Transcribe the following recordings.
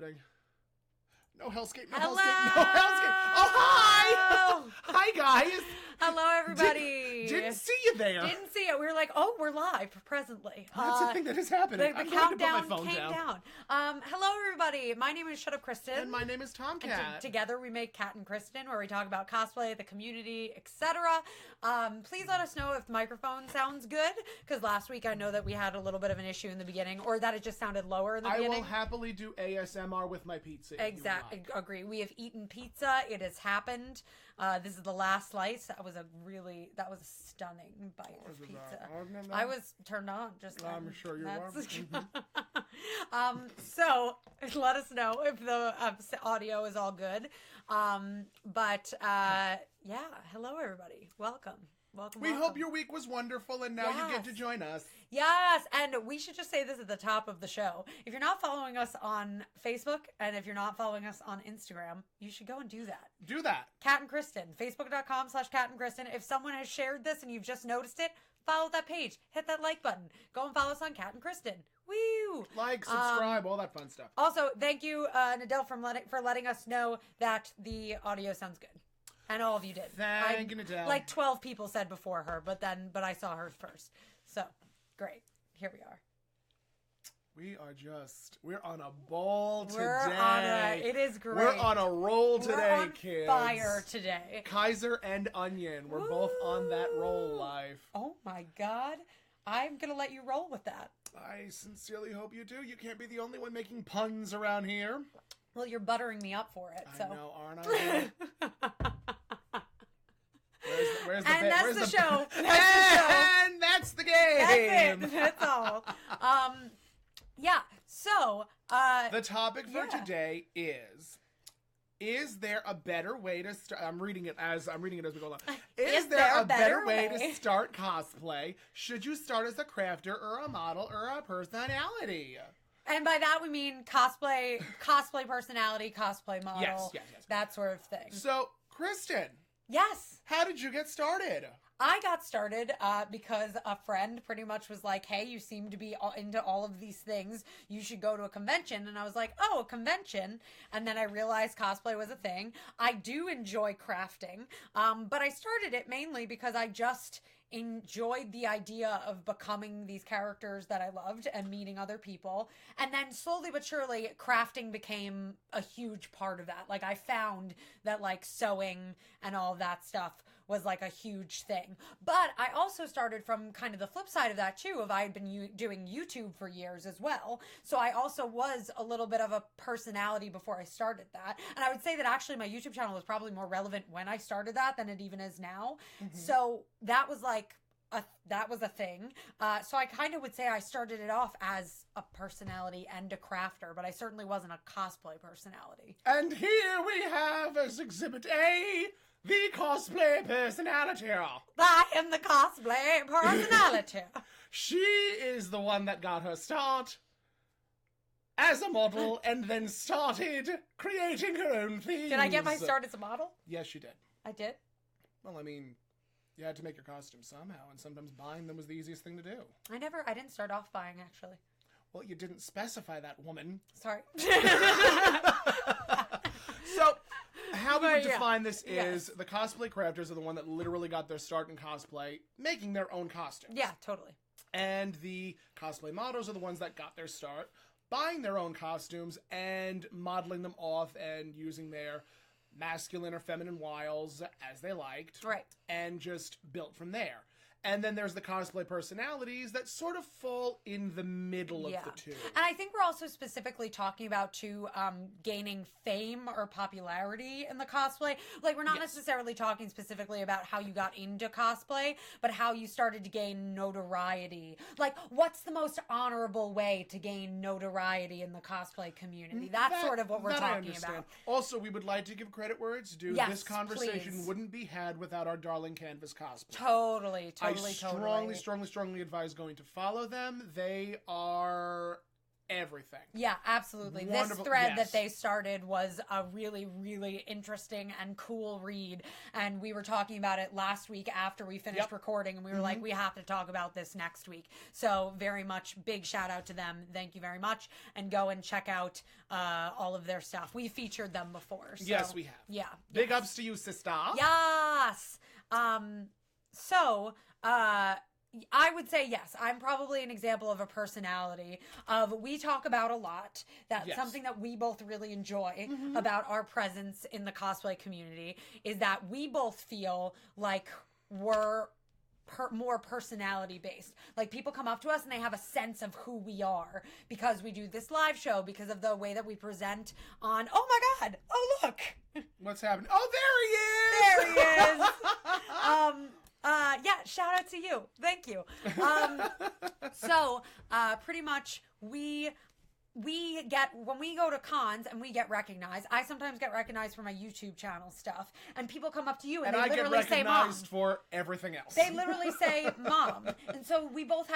No hellscape, no Hello! hellscape, no hellscape. Oh, hi! Hi, guys. Hello, everybody. Didn't see you there. Didn't see it. We were like, oh, we're live presently. That's the thing that is happening. The I'm countdown going to put my phone came down. Hello, everybody. My name is Catt Kristen. And my name is Tomcat. Together we make Catt and Kristen, where we talk about cosplay, the community, etc. Please let us know if the microphone sounds good, because last week I know that we had a little bit of an issue in the beginning, or that it just sounded lower in the beginning. I will happily do ASMR with my pizza. Exactly. Agree. We have eaten pizza. It has happened. This is the last slice. That was a stunning bite of pizza. I was turned on just then. I'm sure you were. So let us know if the audio is all good. Yeah. Hello, everybody. Welcome. We hope your week was wonderful, and now you get to join us. Yes, and we should just say this at the top of the show. If you're not following us on Facebook, and if you're not following us on Instagram, you should go and do that. Do that. Catt and Kristen, Facebook.com/Catt and Kristen. If someone has shared this and you've just noticed it, follow that page. Hit that like button. Go and follow us on Catt and Kristen. Woo! Like, subscribe, all that fun stuff. Also, thank you, Nadell, for letting us know that the audio sounds good. And all of you did. Thank you, Nadell. Like 12 people said before her, but I saw her first. So, great. Here we are. We're on a ball today. It is great. We're on a roll today, we're on kids. Fire today. Kaiser and Onion. We're both on that roll, life. Oh my God. I'm going to let you roll with that. I sincerely hope you do. You can't be the only one making puns around here. Well, you're buttering me up for it. So. I know, aren't I? Where's the and bit? that's Where's the the show. And that's the game. That's it. That's all. Yeah. So the topic for today is there a better way to start? I'm reading it as we go along. Is there a better way to start cosplay? Should you start as a crafter or a model or a personality? And by that we mean cosplay personality, cosplay model, yes. that sort of thing. So, Kristen. Yes. How did you get started? I got started because a friend pretty much was like, hey, you seem to be into all of these things. You should go to a convention. And I was like, oh, a convention. And then I realized cosplay was a thing. I do enjoy crafting, but I started it mainly because I just enjoyed the idea of becoming these characters that I loved and meeting other people. And then slowly but surely, crafting became a huge part of that. Like, I found that, like, sewing and all of that stuff was, like, a huge thing. But I also started from kind of the flip side of that, too, of I had been doing YouTube for years as well. So I also was a little bit of a personality before I started that. And I would say that actually my YouTube channel was probably more relevant when I started that than it even is now. Mm-hmm. So that was like, that was a thing. So I kind of would say I started it off as a personality and a crafter, but I certainly wasn't a cosplay personality. And here we have as Exhibit A, the cosplay personality. I am the cosplay personality. She is the one that got her start as a model and then started creating her own things. Did I get my start as a model? Yes, you did. I did? Well, I mean, you had to make your costumes somehow, and sometimes buying them was the easiest thing to do. I didn't start off buying, actually. Well, you didn't specify that, woman. Sorry. So, how we would define this is the cosplay crafters are the one that literally got their start in cosplay, making their own costumes. Yeah, totally. And the cosplay models are the ones that got their start buying their own costumes and modeling them off and using their masculine or feminine wiles as they liked. Right. And just built from there. And then there's the cosplay personalities that sort of fall in the middle of the two. And I think we're also specifically talking about, too, gaining fame or popularity in the cosplay. Like, we're not necessarily talking specifically about how you got into cosplay, but how you started to gain notoriety. Like, what's the most honorable way to gain notoriety in the cosplay community? That's sort of what we're talking about. Also, we would like to give credit where it's due. Yes, this conversation please. Wouldn't be had without our darling Canvas Cosplay. Totally. I strongly advise going to follow them. They are everything. Yeah, absolutely. Wonderful. This thread Yes. that they started was a really, really interesting and cool read. And we were talking about it last week after we finished recording. And we were like, we have to talk about this next week. So very much big shout out to them. Thank you very much. And go and check out all of their stuff. We featured them before. So, Yes, we have. Yeah. Big ups to you, sister. Yes. I would say yes. I'm probably an example of a personality of we talk about a lot. That's something that we both really enjoy about our presence in the cosplay community is that we both feel like we're more personality based. Like people come up to us and they have a sense of who we are because we do this live show, because of the way that we present on. Oh my God! Oh look! What's happening? Oh, there he is! There he is! Yeah, shout out to you. Thank you. So, pretty much we get, when we go to cons and we get recognized, I sometimes get recognized for my YouTube channel stuff, and people come up to you and they literally say mom. recognized for everything else. They literally say mom. And so we both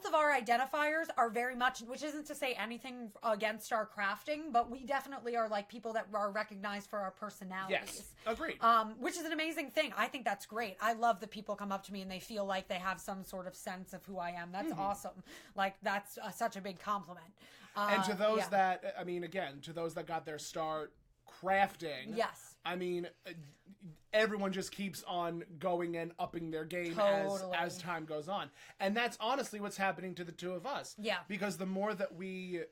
of our identifiers are very much, which isn't to say anything against our crafting, but we definitely are like people that are recognized for our personalities. Yes, agreed. Which is an amazing thing. I think that's great. I love that people come up to me and they feel like they have some sort of sense of who I am. That's awesome. Like that's such a big compliment. And to those that, I mean, again, to those that got their start crafting. Yes. I mean, everyone just keeps on going and upping their game as time goes on. And that's honestly what's happening to the two of us. Yeah. Because the more that we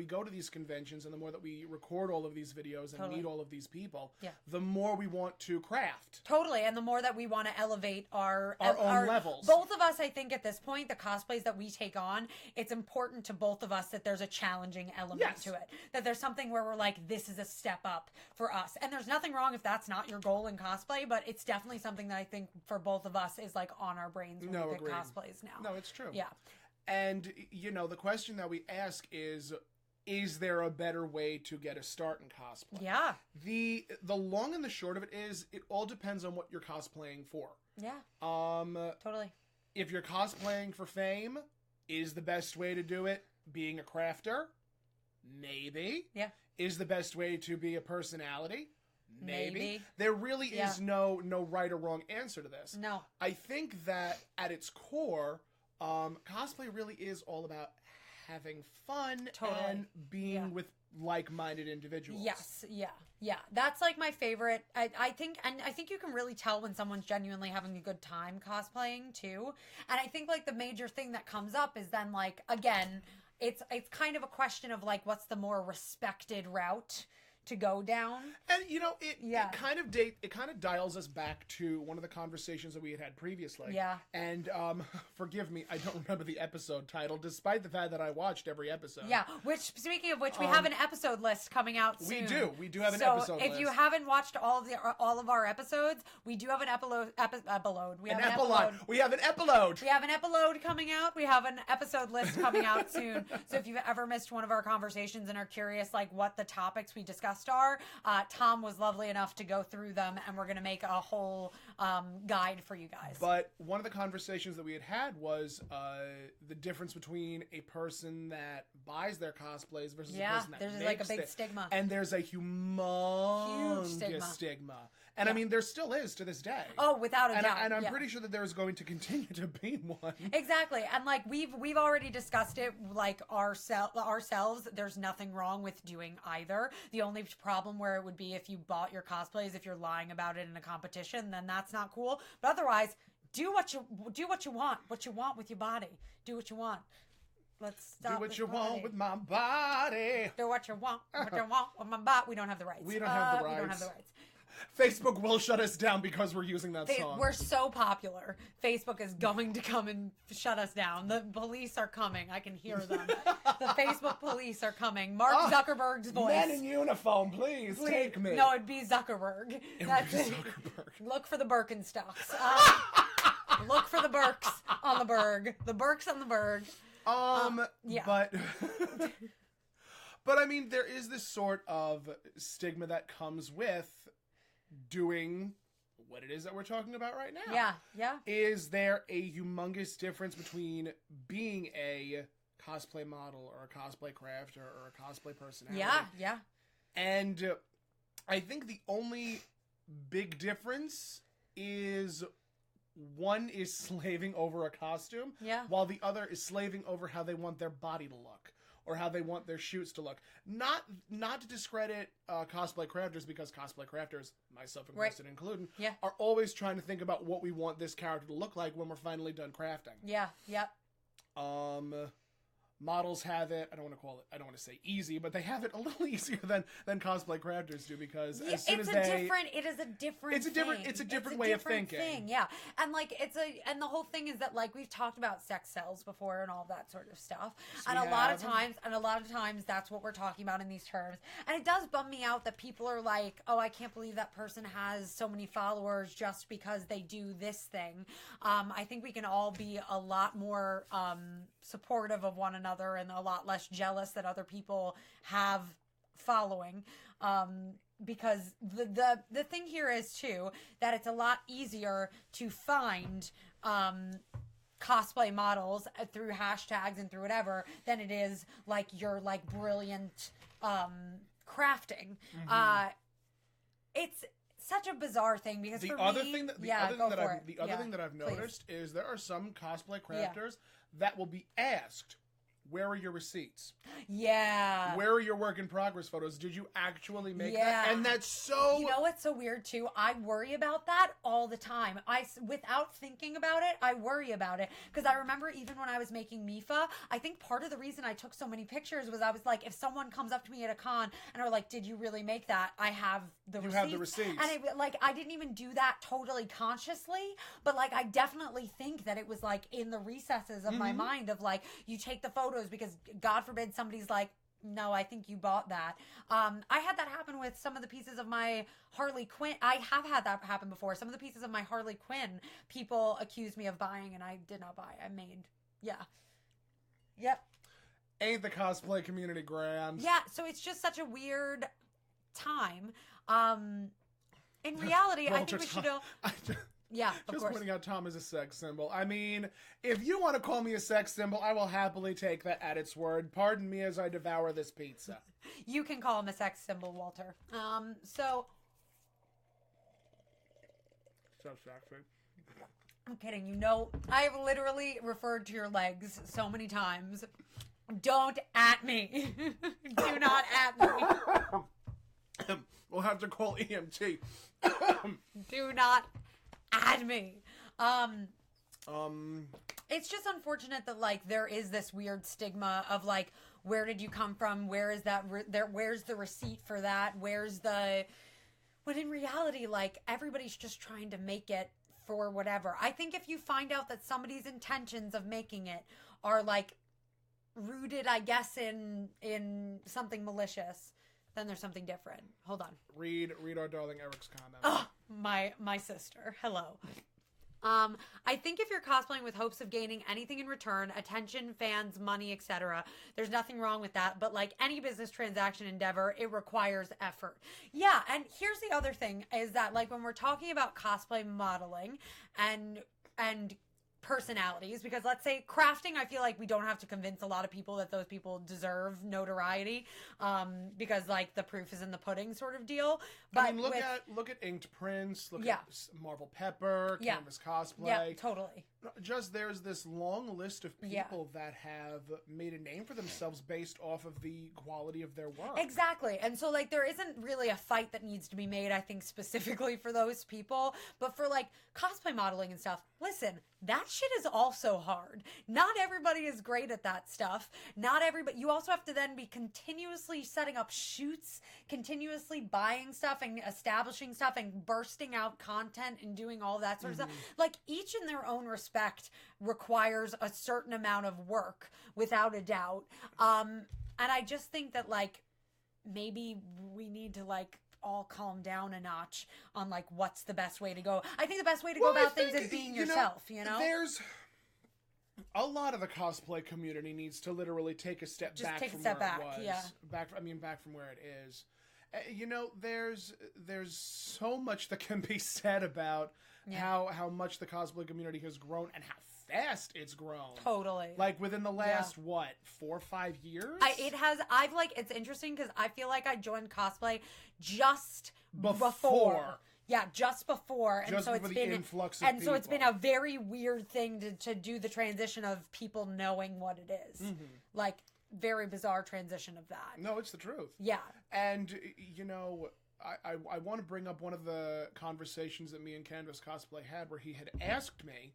go to these conventions and the more that we record all of these videos and meet all of these people, the more we want to craft. Totally. And the more that we want to elevate our own levels. Both of us, I think at this point, the cosplays that we take on, it's important to both of us that there's a challenging element to it. That there's something where we're like, this is a step up for us. And there's nothing wrong if that's not your goal in cosplay, but it's definitely something that I think for both of us is like on our brains when we pick cosplays now. No, it's true. Yeah. And, you know, the question that we ask is there a better way to get a start in cosplay? Yeah. The long and the short of it is, it all depends on what you're cosplaying for. Yeah. Totally. If you're cosplaying for fame, is the best way to do it being a crafter? Maybe. Yeah. Is the best way to be a personality? Maybe. There really is no right or wrong answer to this. No. I think that at its core, cosplay really is all about having fun and being with like-minded individuals. Yes, yeah. That's like my favorite. I think you can really tell when someone's genuinely having a good time cosplaying too. And I think like the major thing that comes up is then like, again, it's kind of a question of like, what's the more respected route to go down. And you know, it kind of dials us back to one of the conversations that we had previously. Yeah. And forgive me, I don't remember the episode title, despite the fact that I watched every episode. Yeah. Which, speaking of which, we have an episode list coming out soon. We do have an episode list. So if you haven't watched all of our episodes, we do have an epilogue. We have an epilogue. We have an epilogue. We have an epilogue coming out. We have an episode list coming out soon. So if you've ever missed one of our conversations and are curious like what the topics we discussed are, Tom was lovely enough to go through them, and we're going to make a whole guide for you guys. But one of the conversations that we had was the difference between a person that buys their cosplays versus a person that there's makes like a big it. stigma. And there's a humongous stigma. And I mean, there still is to this day. Oh, without a doubt. And I'm pretty sure that there is going to continue to be one. Exactly. And like we've already discussed it like ourselves. There's nothing wrong with doing either. The only problem where it would be if you bought your cosplays, if you're lying about it in a competition, then that's not cool. But otherwise, do what you want. What you want with your body. Do what you want. Let's stop. Do what you want with my body. Do what you want. What you want with my body. We don't have the rights. We don't have the rights. We don't have the rights. Facebook will shut us down because we're using that song. We're so popular. Facebook is going to come and shut us down. The police are coming. I can hear them. The Facebook police are coming. Mark Zuckerberg's voice. Men in uniform, please take me. No, it'd be Zuckerberg. That's it. Zuckerberg. Look for the Birkenstocks. Look for the Birks on the Berg. The Birks on the Berg. But but I mean, there is this sort of stigma that comes with doing what it is that we're talking about right now. Yeah. Is there a humongous difference between being a cosplay model or a cosplay crafter or a cosplay personality. Yeah. And I think the only big difference is one is slaving over a costume, while the other is slaving over how they want their body to look or how they want their shoots to look. Not to discredit cosplay crafters, because cosplay crafters, myself included, are always trying to think about what we want this character to look like when we're finally done crafting. Yeah, yep. Models have it, I don't want to say easy, but they have it a little easier than cosplay crafters do, because as soon as it is a different way of thinking. Yeah. And like and the whole thing is that like we've talked about sex cells before and all that sort of stuff. And a lot of times that's what we're talking about in these terms. And it does bum me out that people are like, "Oh, I can't believe that person has so many followers just because they do this thing." I think we can all be a lot more supportive of one another and a lot less jealous that other people have following, because the thing here is too that it's a lot easier to find cosplay models through hashtags and through whatever than it is like your like brilliant crafting. It's such a bizarre thing, because the other thing that I've noticed is there are some cosplay crafters that will be asked, where are your receipts? Yeah. Where are your work in progress photos? Did you actually make that? And that's so... You know what's so weird too? I worry about that all the time. Without thinking about it, I worry about it. Because I remember even when I was making Mifa, I think part of the reason I took so many pictures was I was like, if someone comes up to me at a con and are like, did you really make that? I have the receipts. You have the receipts. And I didn't even do that totally consciously, but like I definitely think that it was like in the recesses of my mind of like, you take the photos because God forbid somebody's like, no, I think you bought that. I had that happen with some of the pieces of my Harley Quinn. I have had that happen before. Some of the pieces of my Harley Quinn, people accused me of buying, and I did not buy. I made. Yeah. Yep. Ain't the cosplay community grand? Yeah, so it's just such a weird time. In reality, I think we should go... Yeah, of course. Just pointing out Tom is a sex symbol. I mean, if you want to call me a sex symbol, I will happily take that at its word. Pardon me as I devour this pizza. You can call him a sex symbol, Walter. So sexy. I'm kidding. You know, I've literally referred to your legs so many times. Don't at me. Do not at me. We'll have to call EMT. Do not add me. It's just unfortunate that like there is this weird stigma of like, where did you come from? Where is that? Where's the receipt for that? When in reality, like everybody's just trying to make it for whatever. I think if you find out that somebody's intentions of making it are like rooted, I guess, in something malicious, then there's something different. Hold on. Read our darling Eric's comment. Oh, my sister. Hello. I think if you're cosplaying with hopes of gaining anything in return, attention, fans, money, etc., there's nothing wrong with that. But like any business transaction endeavor, it requires effort. Yeah, and here's the other thing is that like when we're talking about cosplay modeling and personalities, because let's say crafting, I feel like we don't have to convince a lot of people that those people deserve notoriety, because like the proof is in the pudding sort of deal. But I mean, look at Inked Prince, look at Marvel Pepper, Canvas Cosplay. Yeah, totally. Just there's this long list of people that have made a name for themselves based off of the quality of their work. Exactly. And so like there isn't really a fight that needs to be made, I think, specifically for those people. But for like cosplay modeling and stuff, listen, that shit is also hard. Not everybody is great at that stuff. Not everybody. You also have to then be continuously setting up shoots, continuously buying stuff and establishing stuff and bursting out content and doing all that sort of stuff. Like each in their own respect requires a certain amount of work, without a doubt. And I just think that like maybe we need to like all calm down a notch on like what's the best way to go. I think the best way to go about things is being yourself, you know? There's a lot of the cosplay community needs to literally take a step back from where it was. Yeah. Back from where it is. You know, there's so much that can be said about how much the cosplay community has grown and how fast it's grown. Totally. Like within the last, what, 4 or 5 years? It's interesting because I feel like I joined cosplay just before. Yeah, just before. And just so before it's the been influx of and people. so it's been a very weird thing to do the transition of people knowing what it is. Mm-hmm. Like, very bizarre transition of that. No, it's the truth. Yeah. And, you know, I want to bring up one of the conversations that me and Canvas Cosplay had where he had asked me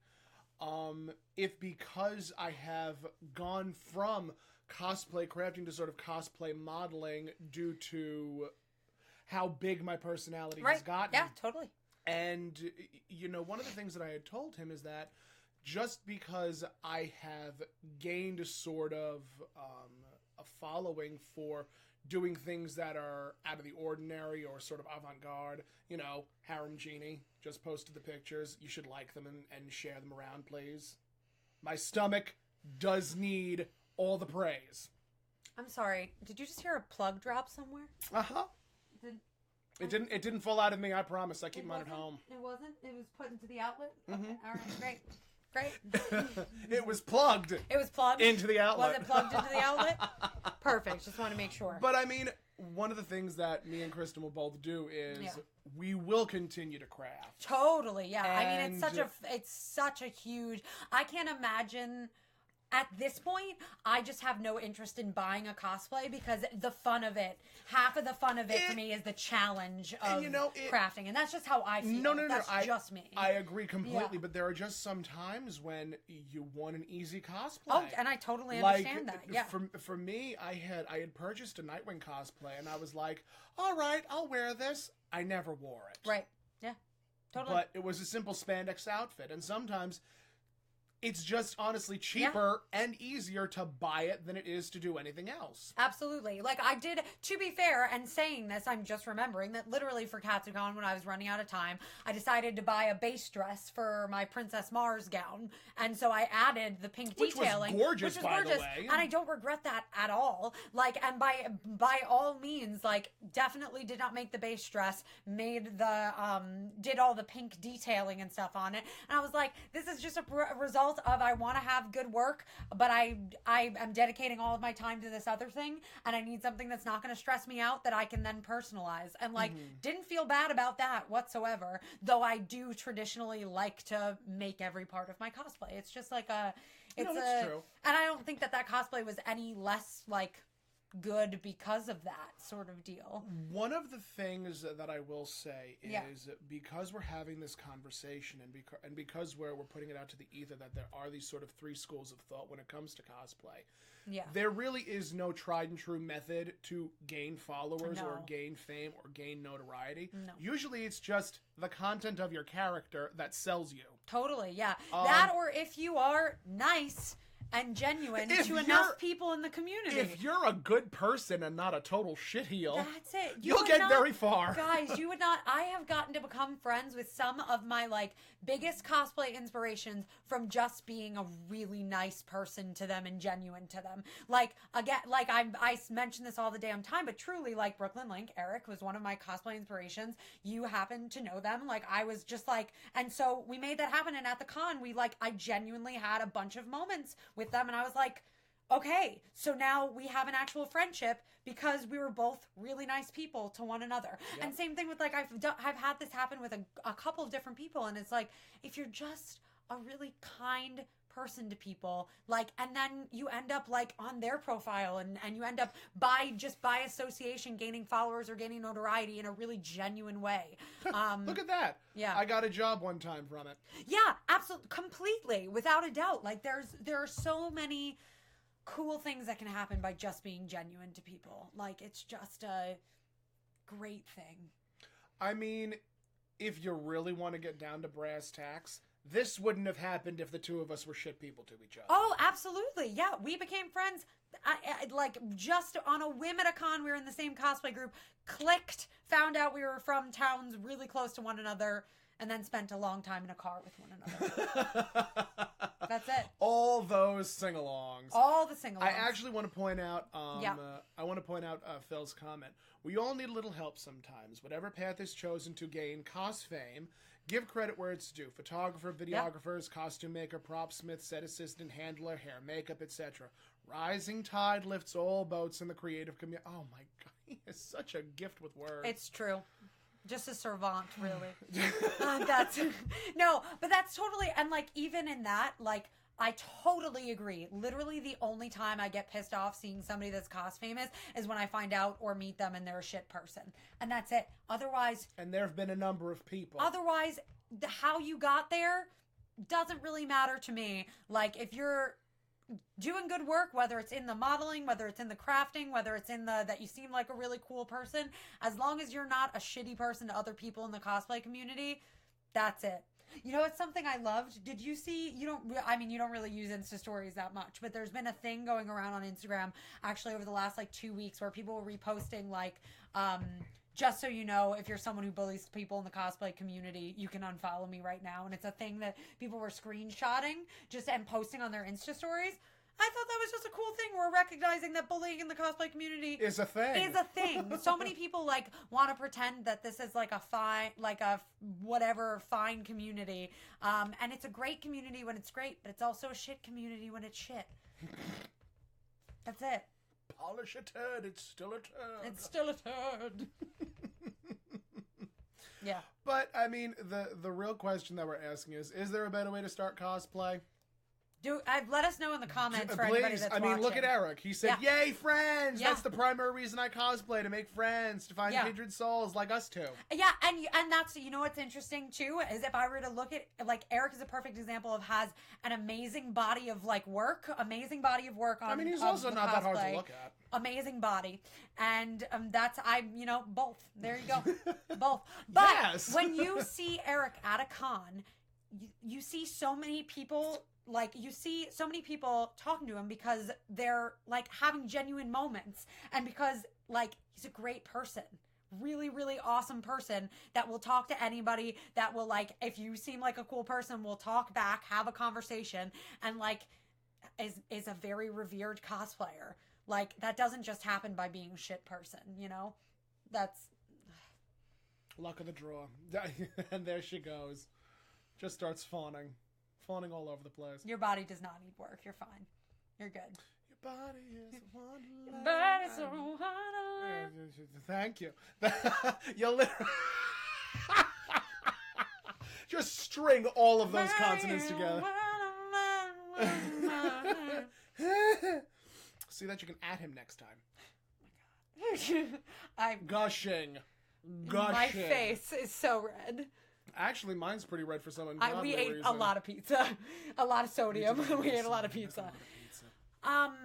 if because I have gone from cosplay crafting to sort of cosplay modeling due to how big my personality has gotten. Yeah, totally. And, you know, one of the things that I had told him is that just because I have gained sort of a following for doing things that are out of the ordinary or sort of avant-garde, you know, Harem Genie just posted the pictures. You should like them and share them around, please. My stomach does need all the praise. I'm sorry. Did you just hear a plug drop somewhere? Uh-huh. It didn't fall out of me, I promise. I keep mine at home. It wasn't? It was put into the outlet? Mm-hmm. Okay, all right, great. It was plugged. It was plugged? Into the outlet. Was it plugged into the outlet? Perfect. Just want to make sure. But I mean, one of the things that me and Kristen will both do is we will continue to craft. Totally, yeah. I mean, it's such a huge... I can't imagine... At this point, I just have no interest in buying a cosplay because the fun of it, half of the fun of it for me is the challenge of crafting. And that's just how I feel. No. That's just me. I agree completely, but there are just some times when you want an easy cosplay. Oh, and I totally understand that, yeah. For me, I had purchased a Nightwing cosplay, and I was like, all right, I'll wear this. I never wore it. Right, yeah, totally. But it was a simple spandex outfit, and sometimes... It's just honestly cheaper and easier to buy it than it is to do anything else. Absolutely. Like I did, to be fair, and saying this, I'm just remembering that literally for Katsucon, when I was running out of time, I decided to buy a base dress for my Princess Mars gown. And so I added the pink detailing. Which was gorgeous, by the way. And I don't regret that at all. Like, and by all means, like, definitely did not make the base dress, made the, did all the pink detailing and stuff on it. And I was like, this is just a result of I want to have good work, but I am dedicating all of my time to this other thing, and I need something that's not going to stress me out that I can then personalize. And like, didn't feel bad about that whatsoever, though I do traditionally like to make every part of my cosplay. It's just like that's true. And I don't think that cosplay was any less like good because of that sort of deal. One of the things that I will say is because we're having this conversation and because we're putting it out to the ether that there are these sort of 3 schools of thought when it comes to cosplay. Yeah. There really is no tried and true method to gain followers or gain fame or gain notoriety. No. Usually it's just the content of your character that sells you. Totally, yeah. That or if you are nice and genuine to enough people in the community. If you're a good person and not a total shitheel, that's it. You'll get very far. Guys, you would not. I have gotten to become friends with some of my like biggest cosplay inspirations from just being a really nice person to them and genuine to them. Like again, like I mention this all the damn time, but truly, like Brooklyn Link, Eric was one of my cosplay inspirations. You happen to know them. Like I was just like, and so we made that happen. And at the con, I genuinely had a bunch of moments with them, and I was like, okay, so now we have an actual friendship because we were both really nice people to one another. Yep. And same thing with like I've had this happen with a couple of different people, and it's like if you're just a really kind person to people, like, and then you end up like on their profile and you end up by association gaining followers or gaining notoriety in a really genuine way. Look at that. Yeah. I got a job one time from it. Yeah, absolutely, completely, without a doubt. Like there are so many cool things that can happen by just being genuine to people. Like it's just a great thing. I mean, if you really want to get down to brass tacks, this wouldn't have happened if the two of us were shit people to each other. Oh, absolutely. Yeah, we became friends. I like just on a whim at a con. We were in the same cosplay group, clicked, found out we were from towns really close to one another, and then spent a long time in a car with one another. That's it. All those sing-alongs. All the sing-alongs. I actually want to point out, Phil's comment. We all need a little help sometimes. Whatever path is chosen to gain cos fame, Give credit where it's due. Photographer, videographers, costume maker, propsmith, set assistant, handler, hair, makeup, etc. Rising tide lifts all boats in the creative community. Oh my God, he is such a gift with words. It's true. Just a servant, really. But that's totally, and like, even in that, like, I totally agree. Literally the only time I get pissed off seeing somebody that's cos famous is when I find out or meet them and they're a shit person. And that's it. Otherwise... And there have been a number of people. Otherwise, how you got there doesn't really matter to me. Like, if you're doing good work, whether it's in the modeling, whether it's in the crafting, whether it's in the that you seem like a really cool person, as long as you're not a shitty person to other people in the cosplay community, that's it. You know, it's something I loved. Did you see, you don't really use Insta stories that much, but there's been a thing going around on Instagram actually over the last like 2 weeks where people were reposting like, just so you know, if you're someone who bullies people in the cosplay community, you can unfollow me right now. And it's a thing that people were screenshotting and posting on their Insta stories. I thought that was just a cool thing. We're recognizing that bullying in the cosplay community is a thing. So many people like want to pretend that this is like a fine community. And it's a great community when it's great, but it's also a shit community when it's shit. That's it. Polish a turd, it's still a turd. It's still a turd. Yeah. But I mean, the real question that we're asking is there a better way to start cosplay? Let us know in the comments for anybody that's watching. Look at Eric. He said, yay, friends! Yeah. That's the primary reason I cosplay, to make friends, to find kindred souls like us two. Yeah, and that's, you know what's interesting, too, is if I were to look at, like, Eric is a perfect example of has an amazing body of, like, work on he's also not that hard to look at. Amazing body. And both. There you go. Both. But when you see Eric at a con, you see so many people... Like, you see so many people talking to him because they're, like, having genuine moments. And because, like, he's a great person. Really, really awesome person that will talk to anybody, that will, like, if you seem like a cool person, will talk back, have a conversation, and, like, is a very revered cosplayer. Like, that doesn't just happen by being a shit person, you know? That's... Luck of the draw. And there she goes. Just starts fawning all over the place. Your body does not need work. You're fine. You're good. Your body is a wonderland. Your body's a wonderland. Thank you. You'll literally just string all of those consonants together. See that you can add him next time. Oh my God. Gushing. My face is so red. Actually, mine's pretty red for some we ate reason. a lot of pizza. A lot of sodium. We ate a lot of pizza. Walter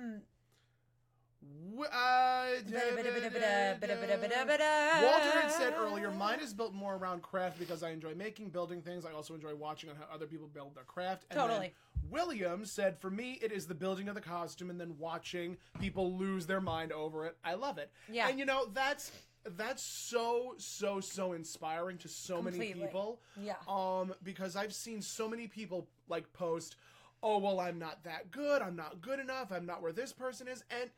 had said earlier, mine is built more around craft because I enjoy making, building things. I also enjoy watching on how other people build their craft. And totally. William said, for me, it is the building of the costume and then watching people lose their mind over it. I love it. Yeah. And, you know, that's so inspiring to so many people. Yeah. Because I've seen so many people, like, post, oh, well, I'm not that good. I'm not good enough. I'm not where this person is. And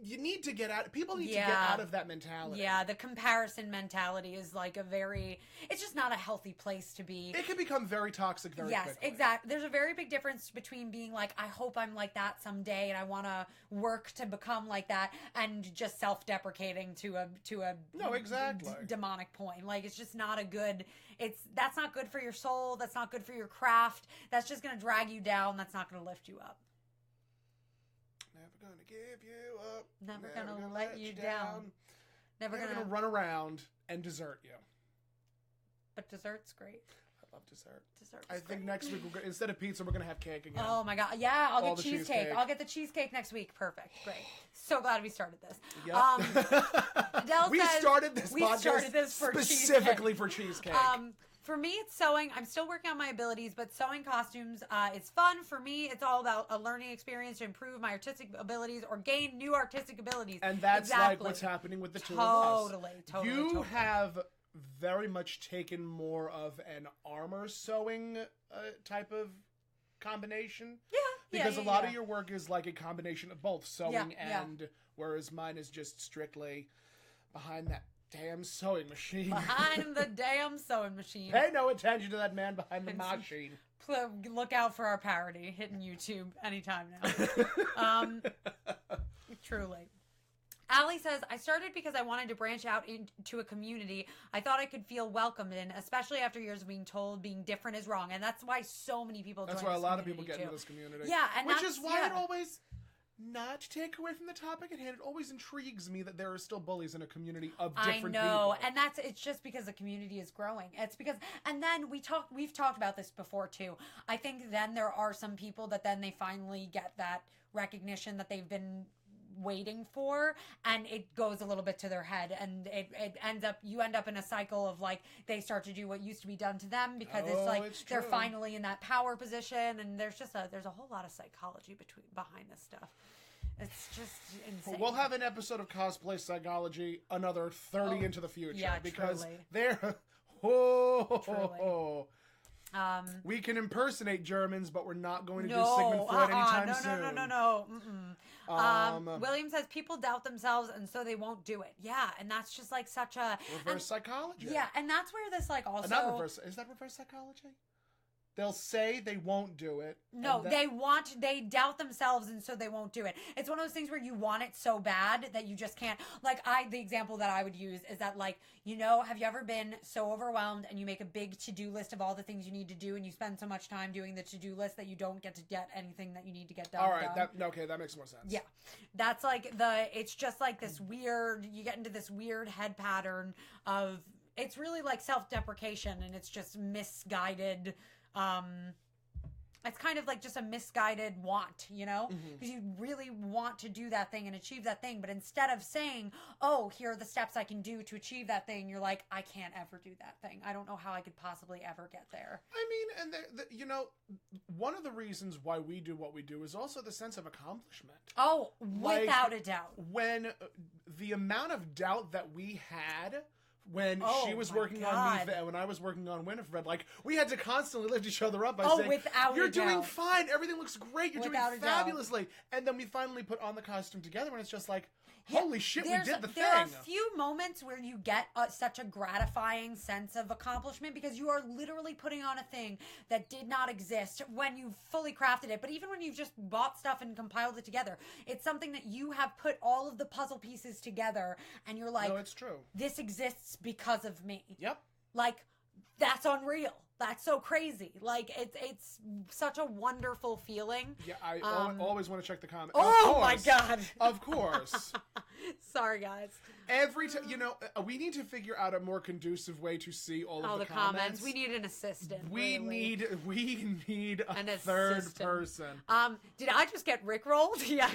you need to get out. People need to get out of that mentality. Yeah, the comparison mentality is like it's just not a healthy place to be. It can become very toxic very quickly. Yes, exactly. There's a very big difference between being like, I hope I'm like that someday and I want to work to become like that, and just self-deprecating to a no, exactly. Demonic point. Like, it's just not a good, that's not good for your soul. That's not good for your craft. That's just going to drag you down. That's not going to lift you up. Never gonna give you up. Never gonna let you down. Never gonna run around and desert you. But dessert's great. I love dessert. I think next week, instead of pizza, we're gonna have cake again. Oh my God. Yeah, I'll get cheesecake. I'll get the cheesecake next week. Perfect. Great. So glad we started this. Yep. We started this podcast specifically for cheesecake. For me, it's sewing. I'm still working on my abilities, but sewing costumes is fun. For me, it's all about a learning experience to improve my artistic abilities or gain new artistic abilities. And that's like what's happening with the two of us. Totally. You have very much taken more of an armor sewing type of combination. Yeah. Because a lot of your work is like a combination of both sewing and whereas mine is just strictly behind that damn sewing machine. Behind the damn sewing machine. Pay no attention to that man behind the machine. Look out for our parody hitting YouTube anytime now. Truly. Allie says, I started because I wanted to branch out into a community I thought I could feel welcomed in, especially after years of being told being different is wrong. And that's why so many people join this community. That's why a lot of people get into this community. Yeah. And which is why it always, not to take away from the topic at hand, it always intrigues me that there are still bullies in a community of different people. I know. And it's just because the community is growing. It's because, and then we've talked about this before too. I think then there are some people that then they finally get that recognition that they've been waiting for, and it goes a little bit to their head, and it you end up in a cycle of like they start to do what used to be done to them because they're finally in that power position, and there's a whole lot of psychology behind this stuff. It's just insane. We'll have an episode of Cosplay Psychology another 30 into the future, because they're we can impersonate Germans, but we're not going to do Sigmund Freud anytime soon. No. William says people doubt themselves, and so they won't do it. Yeah, and that's just like such a reverse psychology. Yeah, and that's where this like also not reverse. Is that reverse psychology? They'll say they won't do it. No, they doubt themselves, and so they won't do it. It's one of those things where you want it so bad that you just can't. Like, the example that I would use is that, like, have you ever been so overwhelmed and you make a big to-do list of all the things you need to do, and you spend so much time doing the to-do list that you don't get to get anything that you need to get done? All right, that makes more sense. Yeah. That's like it's just like this weird, you get into this weird head pattern of, it's really like self-deprecation, and it's just misguided. It's kind of like just a misguided want, because you really want to do that thing and achieve that thing, but instead of saying, oh, here are the steps I can do to achieve that thing, you're like, I can't ever do that thing. I don't know how I could possibly ever get there. I mean, and one of the reasons why we do what we do is also the sense of accomplishment. Oh, without a doubt. When the amount of doubt that we had when she was working on me, when I was working on Winifred, like, we had to constantly lift each other up by saying, you're doing fine, everything looks great, you're doing fabulously. And then we finally put on the costume together, and it's just like, holy shit, we did the thing. There are a few moments where you get such a gratifying sense of accomplishment, because you are literally putting on a thing that did not exist when you fully crafted it. But even when you've just bought stuff and compiled it together, it's something that you have put all of the puzzle pieces together, and you're like, no, it's true. This exists because of me. Yep. Like, that's unreal. That's so crazy. Like, it's such a wonderful feeling. Yeah, I always want to check the comments. Oh, my God. Of course. Sorry, guys. Every time, we need to figure out a more conducive way to see all of the comments. We need an assistant. We need a third person. Did I just get rickrolled? Yes.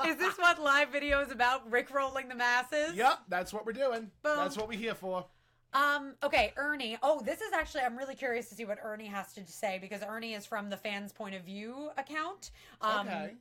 Is this what live video is about? Rickrolling the masses? Yep, that's what we're doing. Boom. That's what we're here for. Okay, Ernie. Oh, this is actually, I'm really curious to see what Ernie has to say, because Ernie is from the Fans Point of View account. Okay.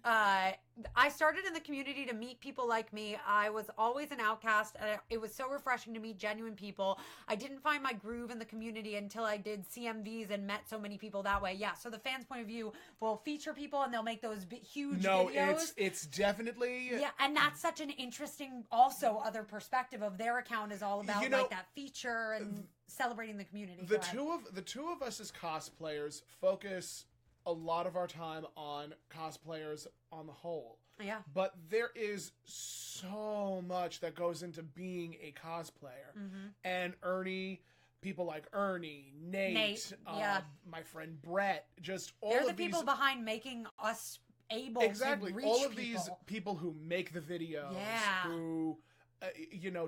I started in the community to meet people like me. I was always an outcast. It was so refreshing to meet genuine people. I didn't find my groove in the community until I did CMVs and met so many people that way. Yeah, so the Fans Point of View will feature people, and they'll make those huge videos. No, it's definitely... Yeah, and that's such an interesting, also, other perspective of their account is all about, like, that feature and celebrating the community. The two of us as cosplayers focus a lot of our time on cosplayers on the whole. Yeah. But there is so much that goes into being a cosplayer. Mm-hmm. And Ernie, people like Ernie, Nate, my friend Brett, just all They're of the people behind making us able to reach all of these people who make the videos, who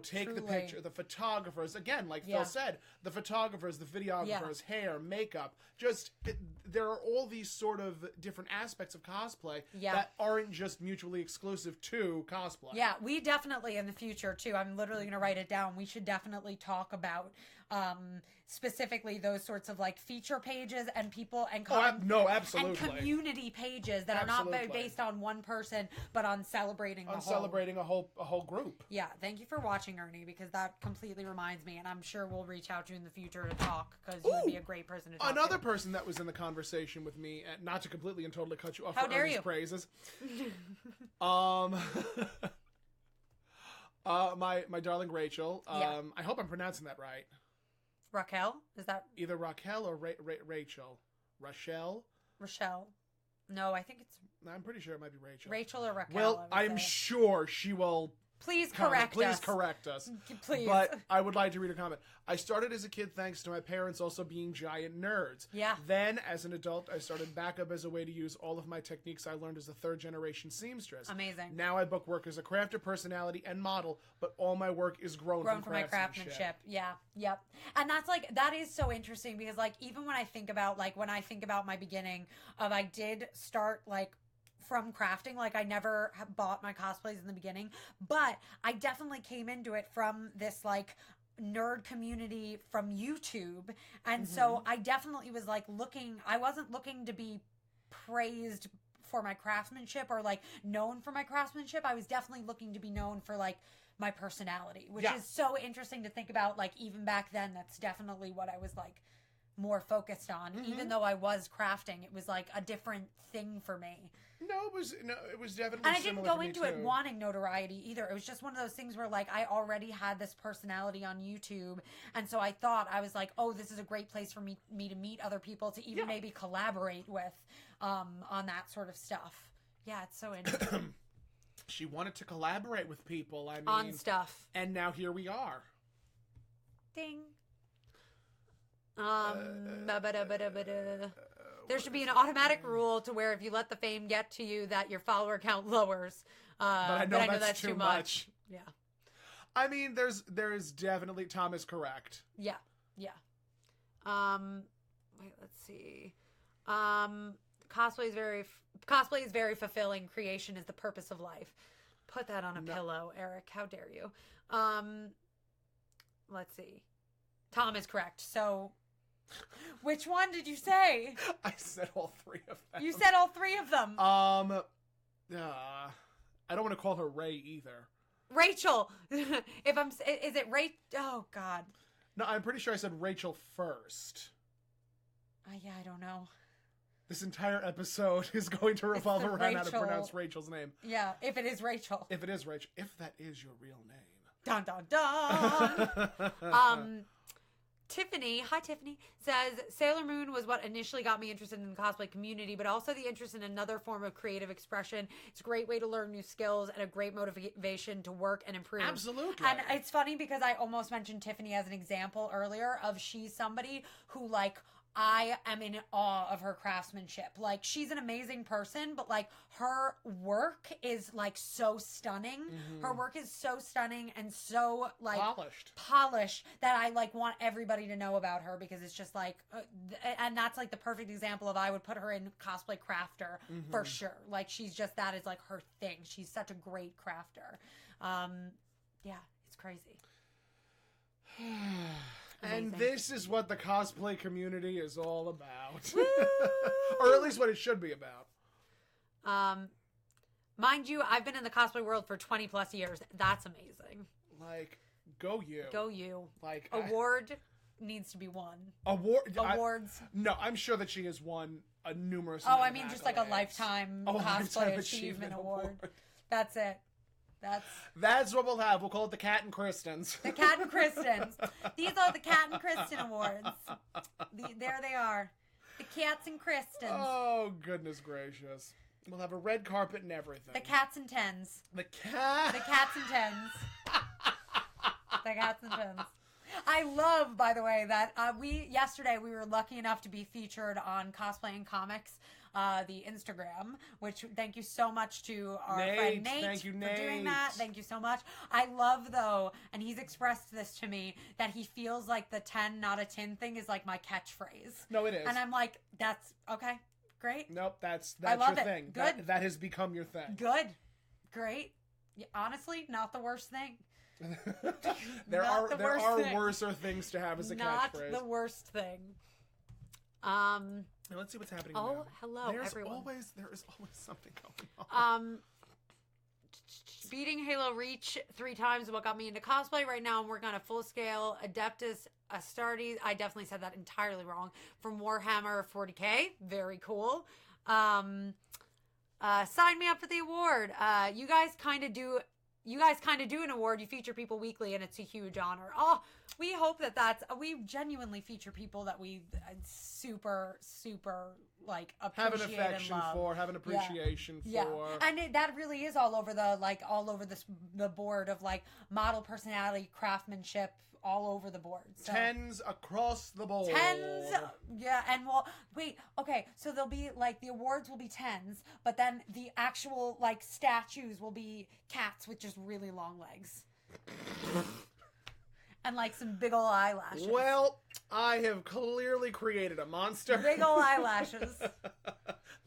take the picture, the photographers, again, like Phil said, the photographers, the videographers, hair, makeup, there are all these sort of different aspects of cosplay that aren't just mutually exclusive to cosplay. Yeah, we definitely, in the future, too, I'm literally going to write it down, we should definitely talk about specifically those sorts of like feature pages and people and absolutely, and community pages that are not based on one person but on celebrating a whole group. Yeah, thank you for watching, Ernie, because that completely reminds me, and I'm sure we'll reach out to you in the future to talk, because you would be a great person to talk to. Another person that was in the conversation with me, and not to completely and totally cut you off for Ernie's praises. My darling Rachel. Yeah. I hope I'm pronouncing that right. Raquel? Is that Either Raquel or Rachel. Rochelle? Rochelle? No, I think it's I'm pretty sure it might be Rachel. Rachel or Raquel. Well, I'm sure she will. Please correct us. Please correct us. Please. But I would like to read a comment. I started as a kid thanks to my parents also being giant nerds. Yeah. Then, as an adult, I started backup as a way to use all of my techniques I learned as a third-generation seamstress. Amazing. Now I book work as a crafter, personality, and model, but all my work is grown from my craftsmanship. Yeah. Yep. And that is so interesting because, like, even when I think about my beginning of, I did start, like, from crafting. Like, I never bought my cosplays in the beginning, but I definitely came into it from this, like, nerd community from YouTube. And so I definitely was, like, I wasn't looking to be praised for my craftsmanship or, like, known for my craftsmanship. I was definitely looking to be known for, like, my personality, which is so interesting to think about. Like, even back then, that's definitely what I was, like, more focused on. Even though I was crafting, it was, like, a different thing for me. No, it was definitely. And I didn't go into it wanting notoriety either. It was just one of those things where, like, I already had this personality on YouTube, and so I thought, I was like, oh, this is a great place for me to meet other people, to even maybe collaborate with on that sort of stuff. Yeah, it's so interesting. She wanted to collaborate with people. I mean, on stuff, and now here we are. Ding. There should be an automatic rule to where if you let the fame get to you, that your follower count lowers. But I know that's too much. Yeah. I mean, there is definitely, Tom is correct. Yeah. Yeah. Wait, let's see. Cosplay is very fulfilling. Creation is the purpose of life. Put that on a pillow, Eric. How dare you? Let's see. Tom is correct. So, which one did you say? I said all three of them. You said all three of them. I don't want to call her Ray either. Rachel. Is it Ray? Oh God. No, I'm pretty sure I said Rachel first. Yeah, I don't know. This entire episode is going to revolve around how to pronounce Rachel's name. Yeah, if it is Rachel. If it is Rachel. If that is your real name. Dun, dun, dun. Tiffany, hi Tiffany, says Sailor Moon was what initially got me interested in the cosplay community, but also the interest in another form of creative expression. It's a great way to learn new skills and a great motivation to work and improve. Absolutely. And it's funny because I almost mentioned Tiffany as an example earlier of she's somebody who, like, I am in awe of her craftsmanship. Like, she's an amazing person, but, like, her work is, like, so stunning. Mm-hmm. Her work is so stunning and so, like, polished that I, like, want everybody to know about her, because it's just, like, and that's, like, the perfect example of, I would put her in cosplay crafter for sure. Like, she's just, that is, like, her thing. She's such a great crafter. Yeah, it's crazy. And this is what the cosplay community is all about. Or at least what it should be about. Mind you, I've been in the cosplay world for 20 plus years. That's amazing. Like, go you. Go you. Like, award needs to be won. Awards? No, I'm sure that she has won a numerous amount I mean, just like a lifetime cosplay achievement award. That's it. That's what we'll have. We'll call it the Catt Kristens. The Catt Kristens. These are the Catt Kristen Awards. There they are. The Cats and Kristens. Oh, goodness gracious. We'll have a red carpet and everything. The Cats and Tens. The Cats and Tens. The Cats and Tens. I love, by the way, that yesterday we were lucky enough to be featured on Cosplaying Comics, the Instagram, which thank you so much to our friend Nate. Thank you, Nate, for doing that. Thank you so much. I love, though, and he's expressed this to me, that he feels like the 10 not a tin thing is like my catchphrase. No, it is. And I'm like, that's okay. Great. Nope, that's your thing. Good. That has become your thing. Good. Great. Yeah, honestly, not the worst thing. there are worser things to have as a catchphrase. Not the worst thing. Let's see what's happening. Oh, hello, everyone. There is always something going on. Beating Halo Reach 3 times is what got me into cosplay. Right now I'm working on a full-scale Adeptus Astartes. I definitely said that entirely wrong. From Warhammer 40k. Very cool. Sign me up for the award. You guys kind of do you guys kind of do an award. You feature people weekly, and it's a huge honor. Oh, we hope we genuinely feature people that we super, super like appreciate have an affection and love. for, have an appreciation yeah. for. And that really is all over the board of like model personality, craftsmanship, all over the board. So. 10s across the board. 10s, yeah, and so there'll be like the awards will be 10s, but then the actual like statues will be cats with just really long legs. And like some big ol' eyelashes. Well, I have clearly created a monster. Big ol' eyelashes.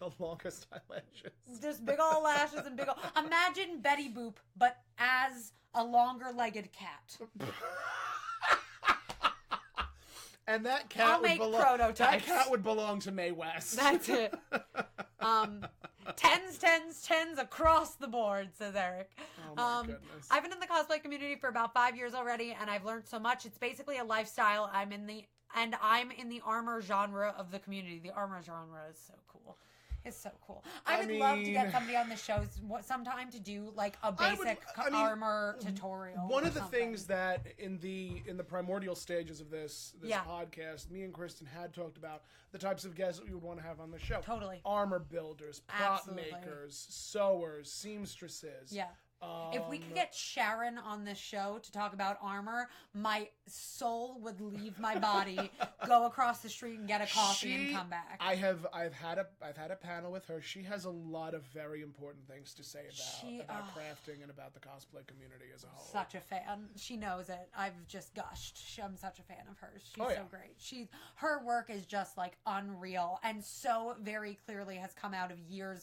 The longest eyelashes. Just big ol' lashes and big ol'... Imagine Betty Boop, but as a longer-legged cat. And that cat that cat would belong to Mae West. That's it. 10s across the board, says Eric. Oh my goodness. I've been in the cosplay community for about 5 years already, and I've learned so much. It's basically a lifestyle. I'm in the armor genre of the community. The armor genre is so cool. It's so cool. I would love to get somebody on the show sometime to do like a basic armor tutorial. One of the things that in the primordial stages of this podcast, me and Kristen had talked about the types of guests that we would want to have on the show. Totally. Armor builders, prop makers, sewers, seamstresses. Yeah. If we could get Sharon on this show to talk about armor, my soul would leave my body, go across the street and get a coffee and come back. I've had a panel with her. She has a lot of very important things to say about crafting and about the cosplay community as a whole. Such a fan. She knows it. I've just gushed. I'm such a fan of hers. She's so great. Her work is just like unreal and so very clearly has come out of years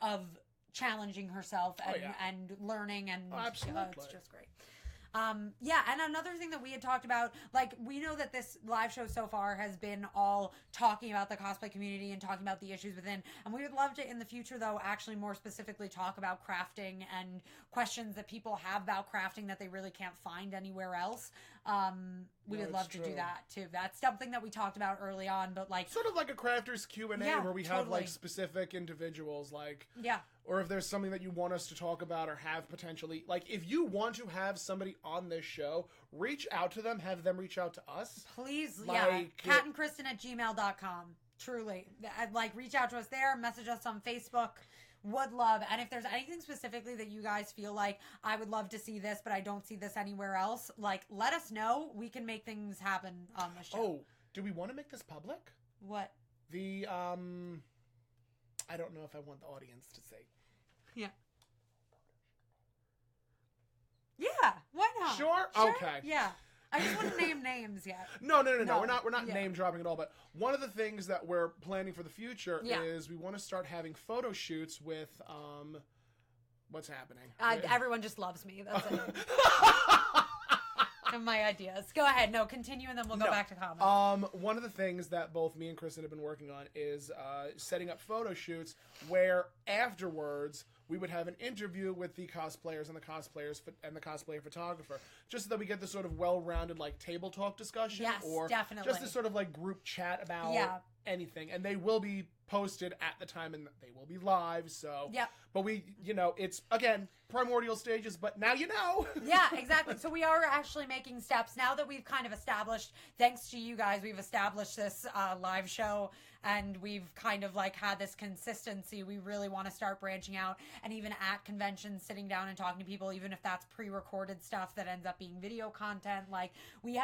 of challenging herself and learning and absolutely. It's just great. And another thing that we had talked about, like we know that this live show so far has been all talking about the cosplay community and talking about the issues within, and we would love to in the future though actually more specifically talk about crafting and questions that people have about crafting that they really can't find anywhere else. We would love to do that too. That's something that we talked about early on, but like sort of like a crafters Q&A where we have like specific individuals or if there's something that you want us to talk about or have potentially, like if you want to have somebody on this show, reach out to them, have them reach out to us. Please, cattandkristen@gmail.com. Truly. Like reach out to us there, message us on Facebook. Would love, and if there's anything specifically that you guys feel like I would love to see this, but I don't see this anywhere else, like let us know. We can make things happen on the show. Oh, do we want to make this public? What? The I don't know if I want the audience to see. Yeah. Yeah. Why not? Sure? Okay. Yeah. I just wouldn't name names yet. No. We're not name dropping at all. But one of the things that we're planning for the future is we want to start having photo shoots with what's happening. Everyone just loves me. That's it. And my ideas. Go ahead. No, continue, and then we'll go back to comments. One of the things that both me and Kristen have been working on is setting up photo shoots where afterwards we would have an interview with the cosplayers and the cosplayer photographer, just so that we get this sort of well-rounded like table talk discussion, yes, or definitely. just this sort of like group chat about anything, and they will be posted at the time and they will be live. So but we, it's again primordial stages, but now you know. Yeah, exactly. So we are actually making steps now that we've kind of established, thanks to you guys, we've established this live show and we've kind of like had this consistency. We really want to start branching out, and even at conventions sitting down and talking to people, even if that's pre-recorded stuff that ends up being video content. Like we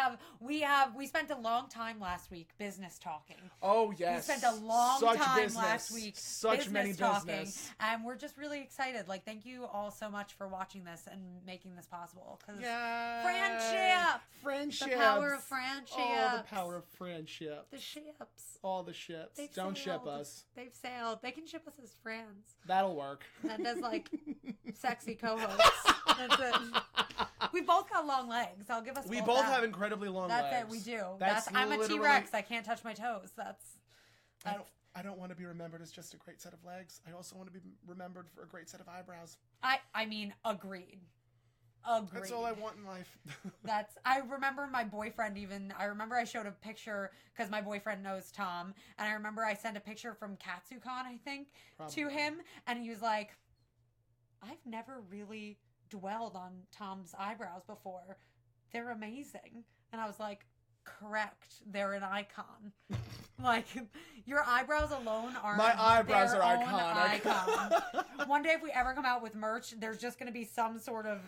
spent a long time last week business talking. Oh yes, we spent a long time last week business talking, and we're just really excited. Like thank you all so much for watching this and making this possible. Friendship, the power of friendship. Oh, the power of friendship. The ships. All the ships. Don't ship us. They've sailed. They can ship us as friends. That'll work. And as like sexy co-hosts. That's it. We both got long legs. I'll give us. We both have incredibly long legs. That's it. We do. I'm a T-Rex. I can't touch my toes. I don't want to be remembered as just a great set of legs. I also want to be remembered for a great set of eyebrows. I mean, agreed. That's all I want in life. I remember my boyfriend I showed a picture because my boyfriend knows Tom, and I remember I sent a picture from KatsuCon, I think, to him, and he was like, I've never really dwelled on Tom's eyebrows before. They're amazing. And I was like, correct. They're an icon. Like, your eyebrows alone are My eyebrows are iconic. Icon. One day, if we ever come out with merch, there's just going to be some sort of